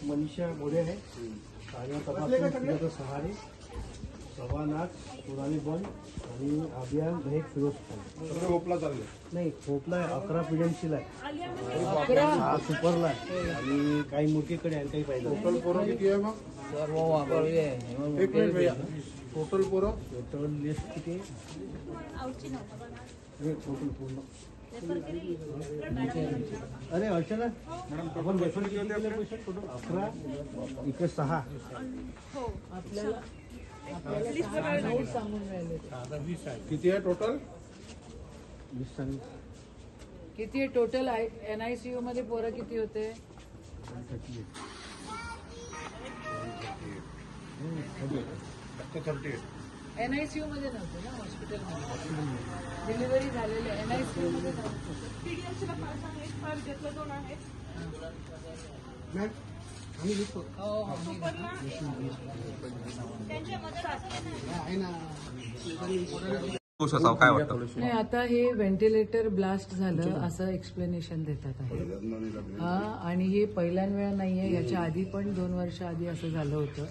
मनीषा मोरे है सहारे सवानाथ पुराणी बन आणि अभियान दहेक फिरोज खान खोपला चालले नाही खोपला 11 पिढ्यांशील आहे 6 सुपरला आहे आणि काही मोठीकडे आणि काही पाहिजे टोटल पोरं किती आहे मग सर्व वापरले एक मिनिट भैया टोटल पोरं टोटल लिस्ट किती आहे टोटल पूर्ण अरे अर्चना मॅडम आपण बसून किती पैसे टोटल 11 इकडे 6 हो आपल्याला किती आहे टोटल किती आहे टोटल NICU मध्ये पोरं किती होते NICU मध्ये नव्हते ना हॉस्पिटल डिलिव्हरी झालेले NICU मध्ये काय वाटतं नाही आता हे व्हेंटिलेटर ब्लास्ट झालं असं एक्सप्लेनेशन देतात आहे आणि हे पहिल्याच वेळा नाहीये याच्या आधी पण 2 वर्ष आधी असं झालं होतं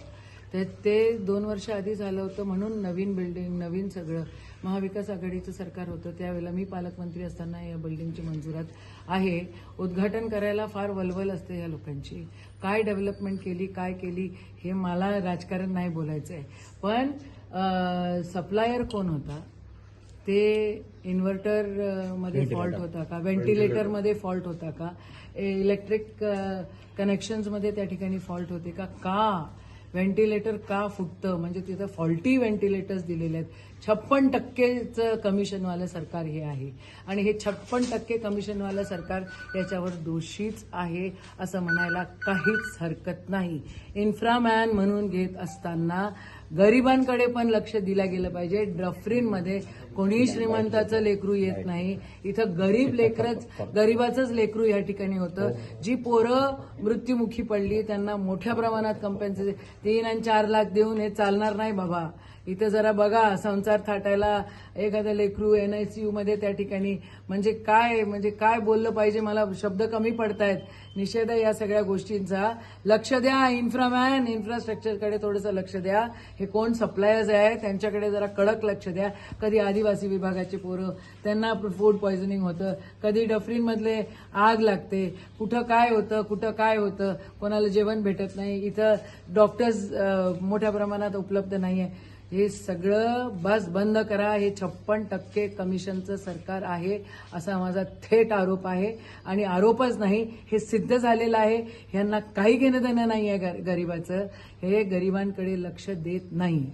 तर ते 2 वर्ष आधी झालं होतं म्हणून नवीन बिल्डिंग नवीन सगळं महाविकास आघाडीचं सरकार होतं त्यावेळेला मी पालकमंत्री असताना या बिल्डिंगची मंजुरात आहे उद्घाटन करायला फार वलवल असते या लोकांची काय डेव्हलपमेंट केली काय केली हे मला राजकारण नाही बोलायचं आहे पण सप्लायर कोण होता ते इन्व्हर्टर मध्ये फॉल्ट होता का व्हेंटिलेटरमध्ये फॉल्ट होता का इलेक्ट्रिक कनेक्शन्समध्ये त्या ठिकाणी फॉल्ट होते का व्हेंटिलेटर का फुटतं म्हणजे तिथं फॉल्टी व्हेंटिलेटर्स दिलेले आहेत 56% कमिशनवालं सरकार हे आहे आणि हे 56% कमिशनवालं सरकार याच्यावर दोषीच आहे असं म्हणायला काहीच हरकत नाही इन्फ्रामॅन म्हणून घेत असताना गरिबांकडे पण लक्ष दिलं गेलं पाहिजे डफरीनमध्ये कोणी श्रीमंताचं लेकरू येत नाही इथं गरीबाचंच लेकरू या ठिकाणी होतं जी पोरं मृत्युमुखी पडली त्यांना मोठ्या प्रमाणात कंपेन्सेशन 3 आणि 4 लाख देऊन हे चालणार नाही बाबा इथं जरा बघा संसार थाटायला एखादं लेकरू NICU मध्ये त्या ठिकाणी म्हणजे काय बोललं पाहिजे मला शब्द कमी पडतायत निषेध आहे या सगळ्या गोष्टींचा लक्ष द्या इन्फ्रास्ट्रक्चरकडे थोडंसं लक्ष द्या हे कोण सप्लायर्स आहे त्यांच्याकडे जरा कडक लक्ष द्या कधी आदिवासी विभागाचे पोरं त्यांना फूड पॉयझनिंग होतं कधी डफरीनमधले आग लागते कुठं काय होतं कोणाला जेवण भेटत नाही इथं डॉक्टर्स मोठ्या प्रमाणात उपलब्ध नाहीये हे सगळं बंद करा हे 56% कमिशनचं सरकार आहे असा माझा थेट आरोप आहे आणि आरोपच नाही हे सिद्ध झालेलं आहे ह्यांना काही घेणं देणं नाही आहे गरिबाचं हे गरिबांकडे लक्ष देत नाही